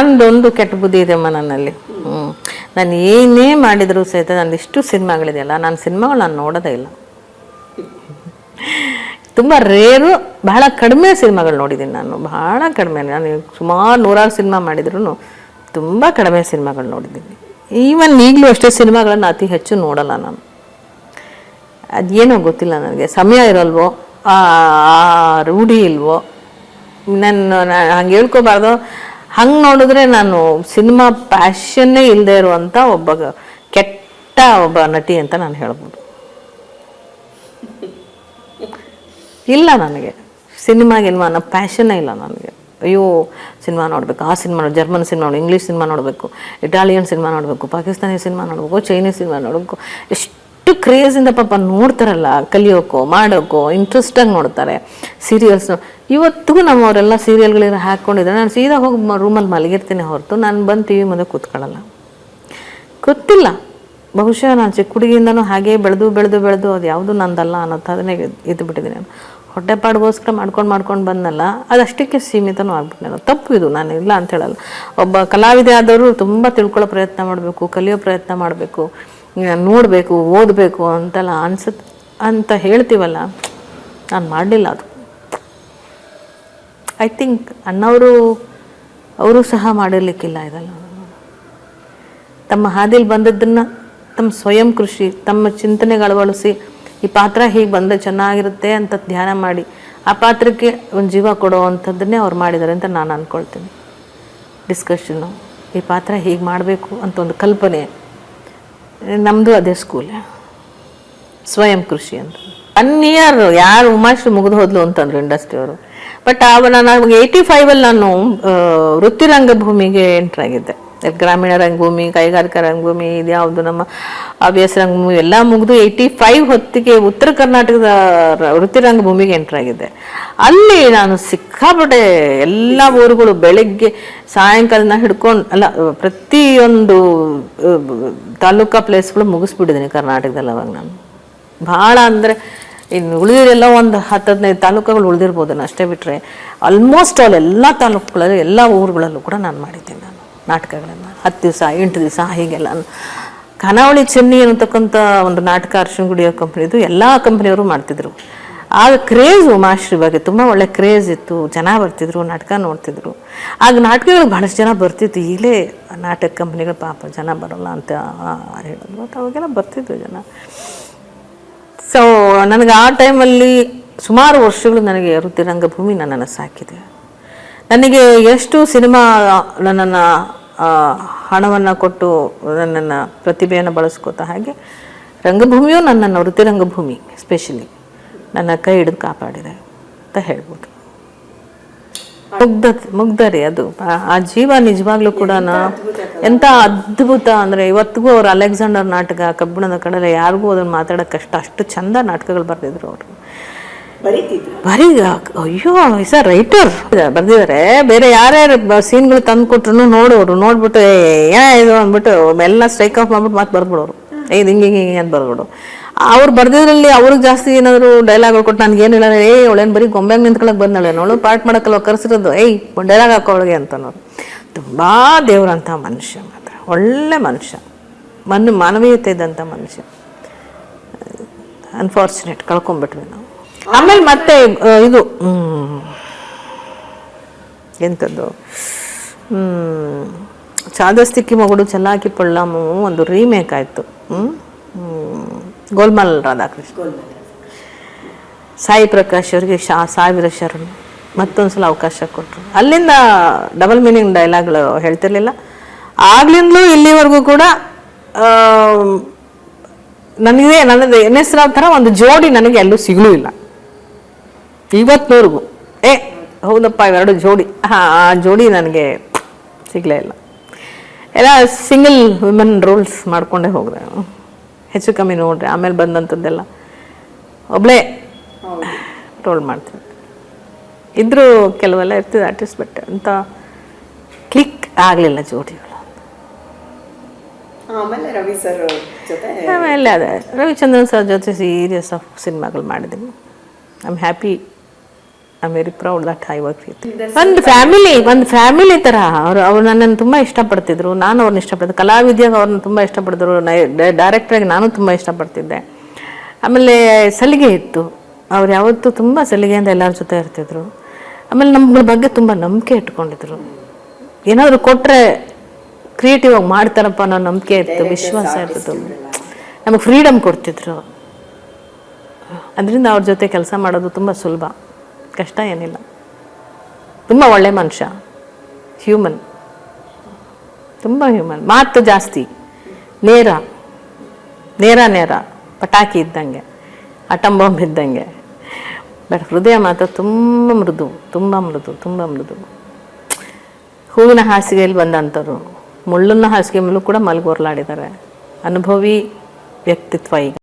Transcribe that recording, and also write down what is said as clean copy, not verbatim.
ನಂದೊಂದು ಕೆಟ್ಟ ಬುದ್ಧಿ ಇದೆಯಮ್ಮ ನನ್ನಲ್ಲಿ. ನಾನು ಏನೇ ಮಾಡಿದರೂ ಸಹಿತ ನಂದು ಇಷ್ಟು ಸಿನಿಮಾಗಳಿದೆಯಲ್ಲ, ನಾನು ಸಿನಿಮಾಗಳು ನಾನು ನೋಡೋದೇ ಇಲ್ಲ. ತುಂಬ ರೇರು, ಬಹಳ ಕಡಿಮೆ ಸಿನಿಮಾಗಳು ನೋಡಿದ್ದೀನಿ ನಾನು, ಬಹಳ ಕಡಿಮೆ. ನಾನು ಸುಮಾರು 100 ಸಿನಿಮಾ ಮಾಡಿದ್ರು ತುಂಬ ಕಡಿಮೆ ಸಿನಿಮಾಗಳು ನೋಡಿದ್ದೀನಿ. ಈವನ್ ಈಗಲೂ ಅಷ್ಟೇ ಸಿನಿಮಾಗಳನ್ನು ಅತಿ ಹೆಚ್ಚು ನೋಡಲ್ಲ ನಾನು. ಅದೇನೋ ಗೊತ್ತಿಲ್ಲ ನನಗೆ, ಸಮಯ ಇರಲ್ವೋ, ರೂಢಿ ಇಲ್ವೋ, ನಾನು ಹಂಗೆ ಹೇಳ್ಕೋಬಾರ್ದು. ಹಂಗೆ ನೋಡಿದ್ರೆ ನಾನು ಸಿನಿಮಾ ಪ್ಯಾಷನ್ನೇ ಇಲ್ಲದೆ ಇರುವಂಥ ಕೆಟ್ಟ ಒಬ್ಬ ನಟಿ ಅಂತ ನಾನು ಹೇಳ್ಬೋದು. ಇಲ್ಲ, ನನಗೆ ಸಿನಿಮಾಗಿಲ್ವ ಅನ್ನೋ ಪ್ಯಾಷನ್ನೇ ಇಲ್ಲ ನನಗೆ. ಅಯ್ಯೋ ಸಿನಿಮಾ ನೋಡಬೇಕು, ಆ ಸಿನಿಮಾ ನೋಡಿ, ಜರ್ಮನ್ ಸಿನಿಮಾ ನೋಡಿ, ಇಂಗ್ಲೀಷ್ ಸಿನಿಮಾ ನೋಡಬೇಕು, ಇಟಾಲಿಯನ್ ಸಿನಿಮಾ ನೋಡಬೇಕು, ಪಾಕಿಸ್ತಾನಿ ಸಿನಿಮಾ ನೋಡಬೇಕು, ಚೈನೀಸ್ ಸಿನಿಮಾ ನೋಡಬೇಕು. ಎಷ್ಟು ಕ್ರೇಜಿಂದ ಪಾಪ ನೋಡ್ತಾರಲ್ಲ, ಕಲಿಯೋಕ್ಕೋ ಮಾಡೋಕ್ಕೋ ಇಂಟ್ರೆಸ್ಟಾಗಿ ನೋಡ್ತಾರೆ. ಸೀರಿಯಲ್ಸ್ ಇವತ್ತಿಗೂ ನಮ್ಮವರೆಲ್ಲ ಸೀರಿಯಲ್ಗಳಿರೋ ಹಾಕ್ಕೊಂಡಿದ್ದಾರೆ. ನಾನು ಸೀದಾ ಹೋಗಿ ರೂಮಲ್ಲಿ ಮಲಗಿರ್ತೀನಿ ಹೊರತು ನಾನು ಬಂದು ಟಿ ವಿ ಮುಂದೆ ಕೂತ್ಕೊಳ್ಳಲ್ಲ. ಗೊತ್ತಿಲ್ಲ, ಬಹುಶಃ ನಾನು ಚಿಕ್ಕ ಹುಡುಗಿಯಿಂದನೂ ಹಾಗೇ ಬೆಳೆದು ಅದು ಯಾವುದು ನಂದಲ್ಲ ಅನ್ನೋದು ಅದನ್ನೇ ಇದ್ದು ಬಿಟ್ಟಿದ್ದೀನಿ. ನಾನು ಹೊಟ್ಟೆಪಾಡಿಗೋಸ್ಕರ ಮಾಡ್ಕೊಂಡು ಬಂದಲ್ಲ, ಅದಷ್ಟಕ್ಕೆ ಸೀಮಿತನೂ ಆಗ್ಬಿಟ್ಟು ನಾನು. ತಪ್ಪು ಇದು, ನಾನು ಇಲ್ಲ ಅಂತ ಹೇಳಲ್ಲ. ಒಬ್ಬ ಕಲಾವಿದೆ ಆದವರು ತುಂಬ ತಿಳ್ಕೊಳ್ಳೋ ಪ್ರಯತ್ನ ಮಾಡಬೇಕು, ಕಲಿಯೋ ಪ್ರಯತ್ನ ಮಾಡಬೇಕು, ನೋಡಬೇಕು, ಓದಬೇಕು ಅಂತೆಲ್ಲ ಅಂತ ಹೇಳ್ತೀವಲ್ಲ, ನಾನು ಮಾಡಲಿಲ್ಲ ಅದು. ಐ ಥಿಂಕ್ ಅವರು ಸಹ ಮಾಡಿರ್ಲಿಕ್ಕಿಲ್ಲ ಇದೆಲ್ಲ. ತಮ್ಮ ಹಾದಿಲಿ ಬಂದದ್ದನ್ನು ತಮ್ಮ ಸ್ವಯಂ ಕೃಷಿ, ತಮ್ಮ ಚಿಂತನೆಗೆ ಅಳವಡಿಸಿ, ಈ ಪಾತ್ರ ಹೀಗೆ ಬಂದರೆ ಚೆನ್ನಾಗಿರುತ್ತೆ ಅಂತ ಧ್ಯಾನ ಮಾಡಿ ಆ ಪಾತ್ರಕ್ಕೆ ಒಂದು ಜೀವ ಕೊಡೋ ಅಂಥದ್ದನ್ನೇ ಅವ್ರು ಮಾಡಿದ್ದಾರೆ ಅಂತ ನಾನು ಅಂದ್ಕೊಳ್ತೀನಿ. ಡಿಸ್ಕಷನ್ನು, ಈ ಪಾತ್ರ ಹೀಗೆ ಮಾಡಬೇಕು ಅಂತ ಒಂದು ಕಲ್ಪನೆ. ನಮ್ಮದು ಅದೇ ಸ್ಕೂಲೇ, ಸ್ವಯಂ ಕೃಷಿ ಅಂತ. 1 ಇಯರ್ ಯಾರು ಉಮಾಶ್ರೀ ಮುಗಿದು ಹೋದ್ಲು ಅಂತಂದ್ರು ಇಂಡಸ್ಟ್ರಿಯವರು. ಬಟ್ ನಾನು 85ಅಲ್ಲಿ ನಾನು ವೃತ್ತಿ ರಂಗಭೂಮಿಗೆ ಎಂಟ್ರಾಗಿದ್ದೆ. ಗ್ರಾಮೀಣ ರಂಗಭೂಮಿ, ಕೈಗಾರಿಕಾ ರಂಗಭೂಮಿ, ಇದ್ಯಾವುದು ನಮ್ಮ ಹವ್ಯಾಸ ರಂಗಭೂಮಿ ಎಲ್ಲ ಮುಗಿದು 85 ಹೊತ್ತಿಗೆ ಉತ್ತರ ಕರ್ನಾಟಕದ ವೃತ್ತಿ ರಂಗಭೂಮಿಗೆ ಎಂಟ್ರಾಗಿದ್ದೆ. ಅಲ್ಲಿ ನಾನು ಸಿಕ್ಕಾಪಟ್ಟೆ ಎಲ್ಲ ಊರುಗಳು ಬೆಳಗ್ಗೆ ಸಾಯಂಕಾಲನ ಹಿಡ್ಕೊಂಡು ಪ್ರತಿಯೊಂದು ತಾಲೂಕಾ ಪ್ಲೇಸ್ಗಳು ಮುಗಿಸ್ಬಿಟ್ಟಿದ್ದೀನಿ ಕರ್ನಾಟಕದಲ್ಲಿ. ಅವಾಗ ನಾನು ಭಾಳ ಅಂದರೆ ಇನ್ನು ಉಳಿದಿರೆಲ್ಲ ಒಂದು 10-15 ತಾಲೂಕುಗಳು ಉಳಿದಿರ್ಬೋದು ಅಷ್ಟೇ ಬಿಟ್ಟರೆ ಆಲ್ಮೋಸ್ಟ್ ಎಲ್ಲ ತಾಲೂಕುಗಳಲ್ಲಿ ಎಲ್ಲ ಊರುಗಳಲ್ಲೂ ಕೂಡ ನಾನು ಮಾಡಿದ್ದೀನಿ ನಾನು ನಾಟಕಗಳನ್ನು. 10 ದಿವಸ 8 ದಿವಸ ಹೀಗೆಲ್ಲ. ಖಾನಾವಳಿ ಚೆನ್ನಿ ಅನ್ನತಕ್ಕಂಥ ಒಂದು ನಾಟಕ ಅರ್ಶಿನಗುಡಿಯ ಕಂಪ್ನಿದು ಎಲ್ಲ ಕಂಪ್ನಿಯವರು ಮಾಡ್ತಿದ್ರು. ಆಗ ಕ್ರೇಜ್ ಉಮಾಶ್ರೀ ಬಗ್ಗೆ ತುಂಬ ಒಳ್ಳೆ ಕ್ರೇಜ್ ಇತ್ತು, ಜನ ಬರ್ತಿದ್ರು, ನಾಟಕ ನೋಡ್ತಿದ್ರು. ಆಗ ನಾಟಕಗಳು ಭಾಳಷ್ಟು ಜನ ಬರ್ತಿತ್ತು. ಈಗಲೇ ನಾಟಕ ಕಂಪ್ನಿಗಳು ಪಾಪ ಜನ ಬರೋಲ್ಲ ಅಂತ ಹೇಳಿದ್ರು, ಬಟ್ ಅವಾಗೆಲ್ಲ ಬರ್ತಿದ್ರು ಜನ. ಸೊ ನನಗೆ ಆ ಟೈಮಲ್ಲಿ ಸುಮಾರು ವರ್ಷಗಳು ನನಗೆ ವೃತ್ತಿ ರಂಗಭೂಮಿ ನನ್ನನ್ನು ಸಾಕಿದೆ. ನನಗೆ ಎಷ್ಟು ಸಿನಿಮಾ ನನ್ನನ್ನು ಹಣವನ್ನು ಕೊಟ್ಟು ನನ್ನನ್ನು ಪ್ರತಿಭೆಯನ್ನು ಬಳಸ್ಕೋತಾ, ಹಾಗೆ ರಂಗಭೂಮಿಯೂ ನನ್ನನ್ನು ವೃತ್ತಿ ರಂಗಭೂಮಿ ಸ್ಪೆಷಲಿ ನನ್ನ ಕೈ ಹಿಡಿದು ಕಾಪಾಡಿದೆ ಅಂತ ಹೇಳ್ಬೋದು. ಮುಗ್ಧರಿ ಅದು. ಆ ಜೀವ ನಿಜವಾಗ್ಲೂ ಕೂಡ ಎಂಥ ಅದ್ಭುತ ಅಂದರೆ ಇವತ್ತಿಗೂ ಅವ್ರು ಅಲೆಕ್ಸಾಂಡರ್ ನಾಟಕ, ಕಬ್ಬಿಣದ ಕಡಲೆ, ಯಾರಿಗೂ ಅದನ್ನು ಮಾತಾಡೋಕ್ಕೆ ಕಷ್ಟ, ಅಷ್ಟು ಚಂದ ನಾಟಕಗಳು ಬರೆದಿದ್ರು ಅವರು. ಅಯ್ಯೋ ಸರ್ ರೈಟರ್ ಬರ್ದಿದ್ದಾರೆ. ಬೇರೆ ಯಾರ್ಯಾರು ಸೀನ್ಗಳು ತಂದು ಕೊಟ್ರು ನೋಡೋರು, ನೋಡ್ಬಿಟ್ಟು ಇದು ಅಂದ್ಬಿಟ್ಟು ಎಲ್ಲ ಸ್ಟ್ರೈಕ್ ಆಫ್ ಮಾಡ್ಬಿಟ್ಟು ಮತ್ತೆ ಬರ್ಬಿಡೋರು. ಇದು ಹಿಂಗೆ ಅಂತ ಬರ್ಬಿಡು. ಅವ್ರು ಬರ್ದಿದ್ರಲ್ಲಿ ಅವ್ರಿಗೆ ಜಾಸ್ತಿ ಏನಾದ್ರು ಡೈಲಾಗ್ಗಳು ಕೊಟ್ಟು ನನಗೇನು ಇಲ್ಲ, ಅವಳೇನು ಬರೀ ಗೊಂಬೆಗೆ ನಿಂತ್ಕೊಳಕ್ಕೆ ಬಂದಳೆ, ಅವಳು ಪಾರ್ಟ್ ಮಾಡೋಕ್ಕಲ್ವ ಕರೆಸಿರೋದು, ಡೈಲಾಗ್ ಹಾಕೋಳಿಗೆ ಅಂತನೋರು. ತುಂಬ ದೇವ್ರಂಥ ಮನುಷ್ಯ, ಮಾತ್ರ ಒಳ್ಳೆ ಮನುಷ್ಯ, ಮಾನವೀಯತೆ ಇದ್ದಂಥ ಮನುಷ್ಯ. ಅನ್ಫಾರ್ಚುನೇಟ್, ಕಳ್ಕೊಂಡ್ಬಿಟ್ವಿ ನಾವು. ಆಮೇಲೆ ಮತ್ತೆ ಇದು ಎಂಥದ್ದು ಚಾದಸ್ತಿಕ್ಕಿ ಮಗಳು ಚಲಾಕಿ ಪಳ್ಳಾಮು ಒಂದು ರೀಮೇಕ್ ಆಯಿತು. ಗೋಲ್ಮಾಲ್ ರಾಧಾಕೃಷ್ಣ, ಸಾಯಿ ಪ್ರಕಾಶ್ ಅವರಿಗೆ ಸಾವಿರ ಶರಣು ಮತ್ತೊಂದು ಸಲ ಅವಕಾಶ ಕೊಟ್ಟರು. ಅಲ್ಲಿಂದ ಡಬಲ್ ಮೀನಿಂಗ್ ಡೈಲಾಗ್ಗಳು ಹೇಳ್ತಿರ್ಲಿಲ್ಲ. ಆಗ್ಲಿಂದಲೂ ಇಲ್ಲಿವರೆಗೂ ಕೂಡ ನನಗೆ ನನ್ನದು NS ರಾವ್ ಥರ ಒಂದು ಜೋಡಿ ನನಗೆ ಎಲ್ಲೂ ಸಿಗಲೂ ಇಲ್ಲ ಇವತ್ತಿನವರೆಗೂ. ಹೌದಪ್ಪ ಇವೆರಡು ಜೋಡಿ, ಆ ಜೋಡಿ ನನಗೆ ಸಿಗಲೇ ಇಲ್ಲ. ಎಲ್ಲ ಸಿಂಗಲ್ ವಿಮೆನ್ ರೋಲ್ಸ್ ಮಾಡಿಕೊಂಡೇ ಹೋಗಿದೆ, ಹೆಚ್ಚು ಕಮ್ಮಿ ನೋಡ್ರಿ. ಆಮೇಲೆ ಬಂದಂಥದ್ದೆಲ್ಲ ಒಬ್ಬಳೇ ರೋಲ್ ಮಾಡ್ತೀನಿ. ಇದ್ರೂ ಕೆಲವೆಲ್ಲ ಇರ್ತಿದೆ ಆರ್ಟಿಸ್ಟ್, ಬಟ್ ಅಂತ ಕ್ಲಿಕ್ ಆಗಲಿಲ್ಲ ಜೋಡಿಗಳು. ಆಮೇಲೆ ಅದೇ ರವಿಚಂದ್ರನ್ ಸರ್ ಜೊತೆ ಸೀರಿಯಸ್ ಆಫ್ ಸಿನಿಮಾಗಳು ಮಾಡಿದ್ದೀನಿ. I am happy I am very proud that I work with. ಒಂದು ಫ್ಯಾಮಿಲಿ ಥರ ಅವ್ರು ನನ್ನನ್ನು ತುಂಬ ಇಷ್ಟಪಡ್ತಿದ್ರು, ನಾನು ಅವ್ರನ್ನ ಇಷ್ಟಪಡ್ತಿದ್ದೆ. ಕಲಾವಿದ್ಯಾಗ ಅವ್ರನ್ನ ತುಂಬ ಇಷ್ಟಪಡ್ತಿದ್ರು, ಡೈರೆಕ್ಟ್ರಾಗಿ ನಾನು ತುಂಬ ಇಷ್ಟಪಡ್ತಿದ್ದೆ. ಆಮೇಲೆ ಸಲಿಗೆ ಇತ್ತು, ಅವ್ರು ಯಾವತ್ತೂ ತುಂಬ ಸಲಿಗೆಯಿಂದ ಎಲ್ಲರ ಜೊತೆ ಇರ್ತಿದ್ರು. ಆಮೇಲೆ ನಮ್ಮ ಬಗ್ಗೆ ತುಂಬ ನಂಬಿಕೆ ಇಟ್ಕೊಂಡಿದ್ರು. ಏನಾದರೂ ಕೊಟ್ಟರೆ ಕ್ರಿಯೇಟಿವ್ ಆಗಿ ಮಾಡ್ತಾರಪ್ಪ ಅನ್ನೋ ನಂಬಿಕೆ ಇತ್ತು, ವಿಶ್ವಾಸ ಇರ್ತಿತ್ತು. ನಮಗೆ ಫ್ರೀಡಮ್ ಕೊಡ್ತಿದ್ರು. ಅದರಿಂದ ಅವ್ರ ಜೊತೆ ಕೆಲಸ ಮಾಡೋದು ತುಂಬ ಸುಲಭ, ಕಷ್ಟ ಏನಿಲ್ಲ. ತುಂಬ ಒಳ್ಳೆ ಮನುಷ್ಯ, ಹ್ಯೂಮನ್, ತುಂಬ ಹ್ಯೂಮನ್. ಮಾತು ಜಾಸ್ತಿ, ನೇರ ಪಟಾಕಿ ಇದ್ದಂಗೆ, ಅಟಮ್ ಬಾಂಬ್ ಇದ್ದಂಗೆ. ಬಟ್ ಹೃದಯ ಮಾತ್ರ ತುಂಬ ಮೃದು. ಹೂವಿನ ಹಾಸಿಗೆಯಲ್ಲಿ ಬಂದಂಥವ್ರು, ಮುಳ್ಳಿನ ಹಾಸಿಗೆ ಮೇಲೂ ಕೂಡ ಮಲಗೋರ್ಲಾಡಿದ್ದಾರೆ. ಅನುಭವಿ ವ್ಯಕ್ತಿತ್ವ ಈಗ.